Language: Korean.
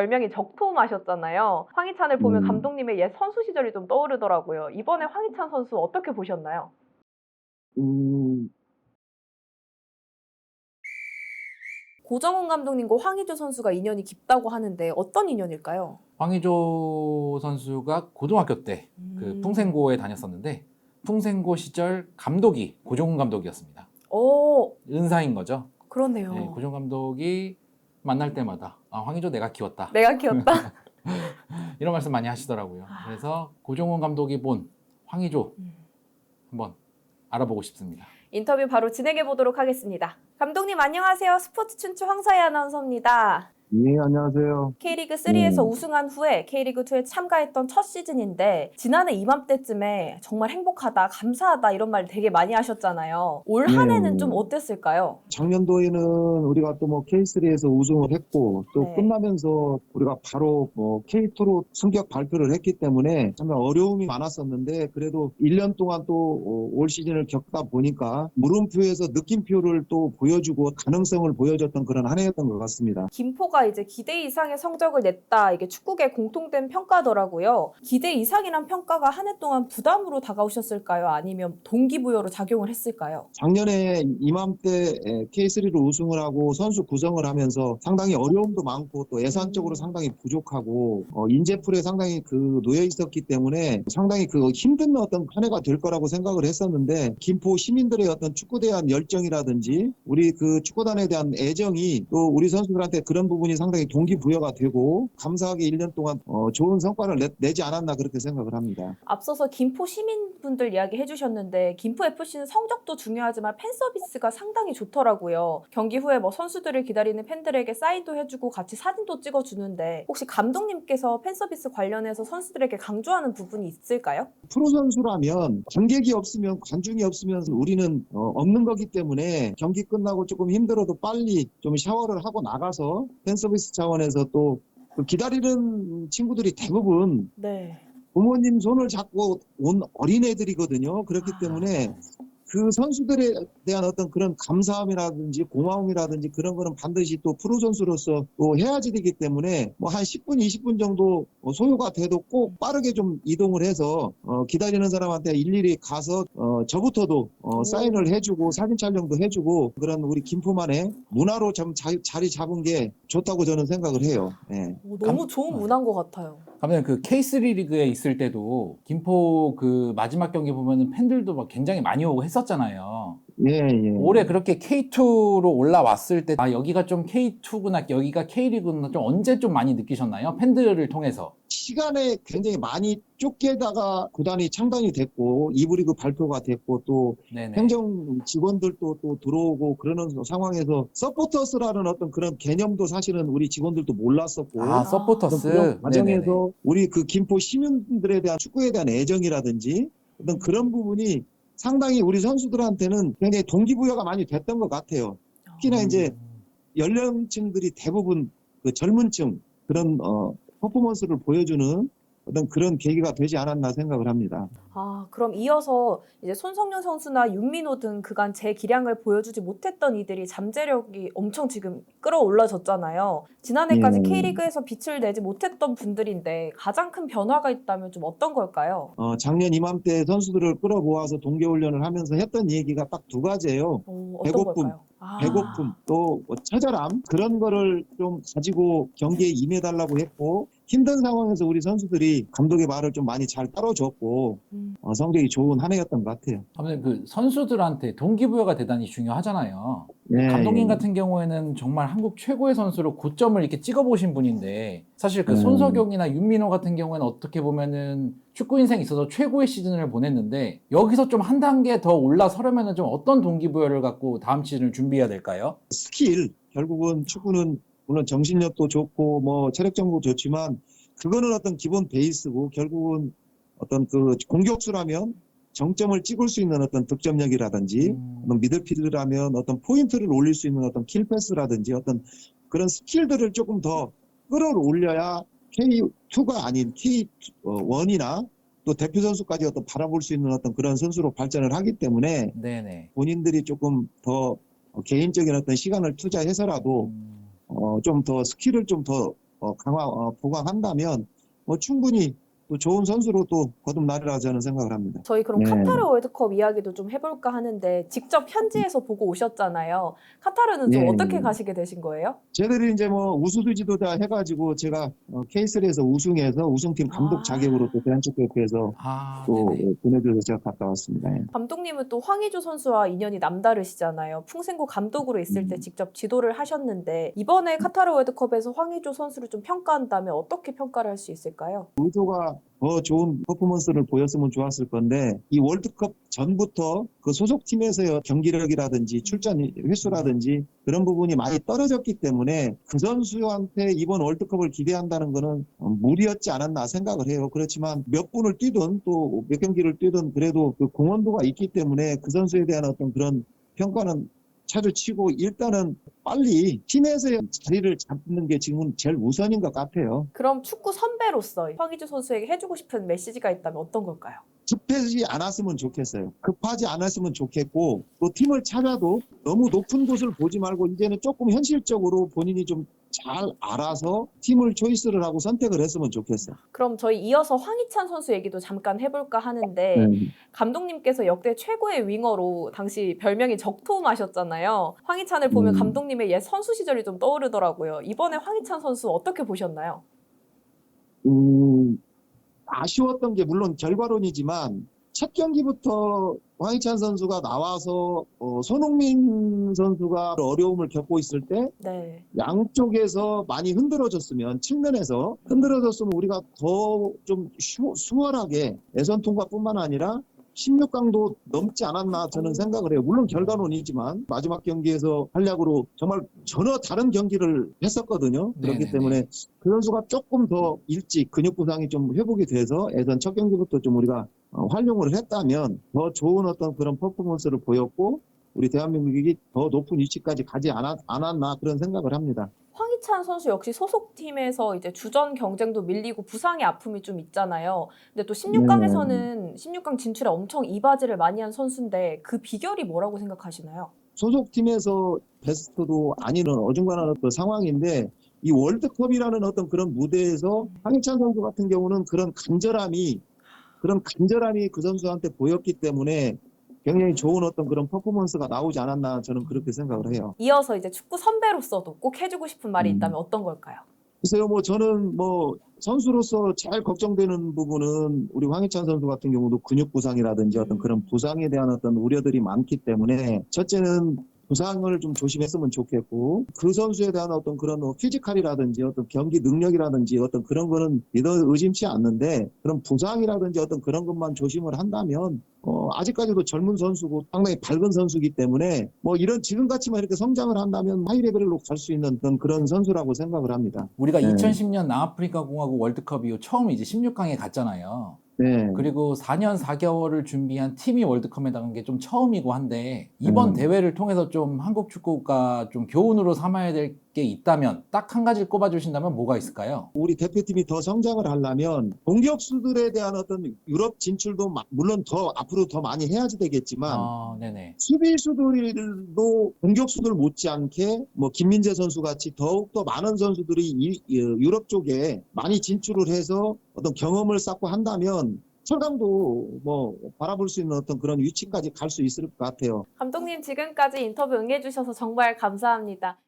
별명이 적토마셨잖아요. 황희찬을 보면 음. 감독님의 옛 선수 시절이 좀 떠오르더라고요. 이번에 황희찬 선수 어떻게 보셨나요? 음. 고정훈 감독님과 황의조 선수가 인연이 깊다고 하는데 어떤 인연일까요? 황의조 선수가 고등학교 때 그 풍생고에 다녔었는데 풍생고 시절 감독이 고종훈 감독이었습니다. 오, 은사인 거죠. 그렇네요. 네, 고종훈 감독이 만날 때마다 황의조 내가 키웠다. 내가 키웠다. 이런 말씀 많이 하시더라고요. 그래서 고종훈 감독이 본 황의조 한번 알아보고 싶습니다. 인터뷰 바로 진행해 보도록 하겠습니다. 감독님 안녕하세요. 스포츠 춘추 황사희 아나운서입니다. 예, 안녕하세요. K리그 3에서 우승한 후에 K리그 2에 참가했던 첫 시즌인데 지난해 이맘때쯤에 정말 행복하다, 감사하다 이런 말 되게 많이 하셨잖아요. 올 한 해는 좀 어땠을까요? 작년도에는 우리가 또 뭐 K3에서 우승을 했고 또 네. 끝나면서 우리가 바로 뭐 K2로 승격 발표를 했기 때문에 정말 어려움이 많았었는데 그래도 1년 동안 또 올 시즌을 겪다 보니까 물음표에서 느낌표를 또 보여주고 가능성을 보여줬던 그런 한 해였던 것 같습니다. 김포가 이제 기대 이상의 성적을 냈다. 이게 축구계 공통된 평가더라고요. 기대 이상이란 평가가 한 해 동안 부담으로 다가오셨을까요? 아니면 동기부여로 작용을 했을까요? 작년에 이맘때 K3로 우승을 하고 선수 구성을 하면서 상당히 어려움도 많고 또 예산적으로 상당히 부족하고 인재풀에 상당히 놓여 있었기 때문에 상당히 힘든 어떤 한 해가 될 거라고 생각을 했었는데 김포 시민들의 어떤 축구에 대한 열정이라든지 우리 축구단에 대한 애정이 또 우리 선수들한테 그런 부분이 상당히 동기부여가 되고 감사하게 1년 동안 좋은 성과를 내지 않았나 그렇게 생각을 합니다. 앞서서 김포 시민분들 이야기 해주셨는데 김포 FC는 성적도 중요하지만 팬 서비스가 상당히 좋더라고요. 경기 후에 뭐 선수들을 기다리는 팬들에게 사인도 해주고 같이 사진도 찍어주는데 혹시 감독님께서 팬 서비스 관련해서 선수들에게 강조하는 부분이 있을까요? 프로 선수라면 관객이 없으면 관중이 없으면 우리는 없는 거기 때문에 경기 끝나고 조금 힘들어도 빨리 좀 샤워를 하고 나가서 팬 서비스 차원에서 또 기다리는 친구들이 대부분 네. 부모님 손을 잡고 온 어린애들이거든요. 그렇기 때문에 그 선수들에 대한 어떤 그런 감사함이라든지 고마움이라든지 그런 거는 반드시 또 프로 선수로서 또 해야지 되기 때문에 뭐 한 10분, 20분 정도 소요가 돼도 꼭 빠르게 좀 이동을 해서 기다리는 사람한테 일일이 가서 저부터도 사인을 해주고 사진 촬영도 해주고 그런 우리 김포만의 문화로 좀 자리 잡은 게 좋다고 저는 생각을 해요. 네. 너무 좋은 문화인 것 같아요. 감독님 K3 리그에 있을 때도 김포 마지막 경기 보면은 팬들도 막 굉장히 많이 오고 했었잖아요. 예. 올해 그렇게 K2로 올라왔을 때 여기가 좀 K2구나 여기가 K리그구나 좀 언제 좀 많이 느끼셨나요? 팬들을 통해서. 시간에 굉장히 많이 쫓기다가 구단이 창단이 됐고 2부 리그 발표가 됐고 또 네네. 행정 직원들도 또 들어오고 그러는 상황에서 서포터스라는 어떤 그런 개념도 사실은 우리 직원들도 몰랐었고 서포터스. 그런 과정에서 네네네. 우리 김포 시민들에 대한 축구에 대한 애정이라든지 어떤 그런 부분이 상당히 우리 선수들한테는 굉장히 동기부여가 많이 됐던 것 같아요. 특히나 이제 연령층들이 대부분 젊은 층 그런 퍼포먼스를 보여주는 어떤 그런 계기가 되지 않았나 생각을 합니다. 그럼 이어서 이제 손성현 선수나 윤민호 등 그간 제 기량을 보여주지 못했던 이들이 잠재력이 엄청 지금 끌어올라졌잖아요. 지난해까지 K리그에서 빛을 내지 못했던 분들인데 가장 큰 변화가 있다면 좀 어떤 걸까요? 작년 이맘때 선수들을 끌어모아서 동계훈련을 하면서 했던 얘기가 딱 두 가지예요. 어떤 배고픔. 걸까요? 배고픔 또 처절함 그런 거를 좀 가지고 경기에 임해달라고 했고 힘든 상황에서 우리 선수들이 감독의 말을 좀 많이 잘 따라줬고 성적이 좋은 한 해였던 것 같아요. 감독님 선수들한테 동기부여가 대단히 중요하잖아요. 네, 감독님 같은 경우에는 정말 한국 최고의 선수로 고점을 이렇게 찍어보신 분인데 사실 손석영이나 윤민호 같은 경우에는 어떻게 보면은 축구 인생에 있어서 최고의 시즌을 보냈는데 여기서 좀 한 단계 더 올라서려면은 좀 어떤 동기부여를 갖고 다음 시즌을 준비해야 될까요? 스킬 결국은 축구는 물론 정신력도 좋고 뭐 체력적도 좋지만 그거는 어떤 기본 베이스고 결국은 어떤 공격수라면 정점을 찍을 수 있는 어떤 득점력이라든지 미드필드라면 어떤 포인트를 올릴 수 있는 어떤 킬패스라든지 어떤 그런 스킬들을 조금 더 끌어올려야 K2가 아닌 K1이나 또 대표 선수까지 어떤 바라볼 수 있는 어떤 그런 선수로 발전을 하기 때문에 네네. 본인들이 조금 더 개인적인 어떤 시간을 투자해서라도 좀 더 스킬을 좀 더 보강한다면 충분히 또 좋은 선수로 또 거듭나리라 저는 생각을 합니다. 저희 그럼 네. 카타르 월드컵 이야기도 좀 해볼까 하는데 직접 현지에서 보고 오셨잖아요. 카타르는 좀 예, 어떻게 예. 가시게 되신 거예요? 저희들이 이제 우수 지도자 해가지고 제가 K3에서 우승해서 우승팀 감독 자격으로 또 대한축구협회에서 또 네네. 보내줘서 제가 갔다 왔습니다. 예. 감독님은 또 황의조 선수와 인연이 남다르시잖아요. 풍생고 감독으로 있을 때 직접 지도를 하셨는데 이번에 카타르 월드컵에서 황의조 선수를 좀 평가한다면 어떻게 평가를 할 수 있을까요? 의도가 더 좋은 퍼포먼스를 보였으면 좋았을 건데 이 월드컵 전부터 그 소속팀에서의 경기력이라든지 출전 횟수라든지 그런 부분이 많이 떨어졌기 때문에 그 선수한테 이번 월드컵을 기대한다는 거는 무리였지 않았나 생각을 해요. 그렇지만 몇 분을 뛰든 또 몇 경기를 뛰든 그래도 그 공헌도가 있기 때문에 그 선수에 대한 어떤 그런 평가는 차주치고 일단은 빨리 팀에서의 자리를 잡는 게 지금은 제일 우선인 것 같아요. 그럼 축구 선배로서 황의조 선수에게 해주고 싶은 메시지가 있다면 어떤 걸까요? 급하지 않았으면 좋겠어요. 급하지 않았으면 좋겠고 또 팀을 찾아도 너무 높은 곳을 보지 말고 이제는 조금 현실적으로 본인이 좀 잘 알아서 팀을 초이스를 하고 선택을 했으면 좋겠어요. 그럼 저희 이어서 황희찬 선수 얘기도 잠깐 해볼까 하는데 감독님께서 역대 최고의 윙어로 당시 별명이 적토마셨잖아요. 황희찬을 보면 감독님의 옛 선수 시절이 좀 떠오르더라고요. 이번에 황희찬 선수 어떻게 보셨나요? 아쉬웠던 게 물론 결과론이지만 첫 경기부터 황희찬 선수가 나와서 손흥민 선수가 어려움을 겪고 있을 때 네. 양쪽에서 많이 흔들어졌으면 측면에서 흔들어졌으면 우리가 더 좀 수월하게 예선 통과뿐만 아니라 16강도 넘지 않았나 저는 생각을 해요. 물론 결과론이지만 마지막 경기에서 활약으로 정말 전혀 다른 경기를 했었거든요. 그렇기 네네네. 때문에 그 선수가 조금 더 일찍 근육 부상이 좀 회복이 돼서 예선 첫 경기부터 좀 우리가 활용을 했다면 더 좋은 어떤 그런 퍼포먼스를 보였고 우리 대한민국이 더 높은 위치까지 가지 않았나 그런 생각을 합니다. 황희찬 선수 역시 소속팀에서 이제 주전 경쟁도 밀리고 부상의 아픔이 좀 있잖아요. 근데 또 16강에서는 16강 진출에 엄청 이바지를 많이 한 선수인데 그 비결이 뭐라고 생각하시나요? 소속팀에서 베스트도 아니는 어중간한 어떤 상황인데 이 월드컵이라는 어떤 그런 무대에서 황희찬 선수 같은 경우는 그런 간절함이 그 선수한테 보였기 때문에 굉장히 좋은 어떤 그런 퍼포먼스가 나오지 않았나 저는 그렇게 생각을 해요. 이어서 이제 축구 선배로서도 꼭 해주고 싶은 말이 있다면 어떤 걸까요? 글쎄요, 저는 선수로서 제일 걱정되는 부분은 우리 황희찬 선수 같은 경우도 근육 부상이라든지 어떤 그런 부상에 대한 어떤 우려들이 많기 때문에 첫째는 부상을 좀 조심했으면 좋겠고 그 선수에 대한 어떤 그런 피지컬이라든지 어떤 경기 능력이라든지 어떤 그런 거는 믿어 의심치 않는데 그런 부상이라든지 어떤 그런 것만 조심을 한다면 아직까지도 젊은 선수고 상당히 밝은 선수이기 때문에 이런 지금같이만 이렇게 성장을 한다면 하이 레벨로 갈 수 있는 그런 선수라고 생각을 합니다. 우리가 네. 2010년 남아프리카 공화국 월드컵 이후 처음 이제 16강에 갔잖아요. 네. 그리고 4년 4개월을 준비한 팀이 월드컵에 나간 게 좀 처음이고 한데 이번 대회를 통해서 좀 한국 축구가 좀 교훈으로 삼아야 될 게 있다면 딱 한 가지를 꼽아주신다면 뭐가 있을까요? 우리 대표팀이 더 성장을 하려면 공격수들에 대한 어떤 유럽 진출도 물론 더 앞으로 더 많이 해야지 되겠지만 네네. 수비수들도 공격수들 못지않게 김민재 선수 같이 더욱더 많은 선수들이 유럽 쪽에 많이 진출을 해서 어떤 경험을 쌓고 한다면 철강도 바라볼 수 있는 어떤 그런 위치까지 갈 수 있을 것 같아요. 감독님 지금까지 인터뷰 응해주셔서 정말 감사합니다.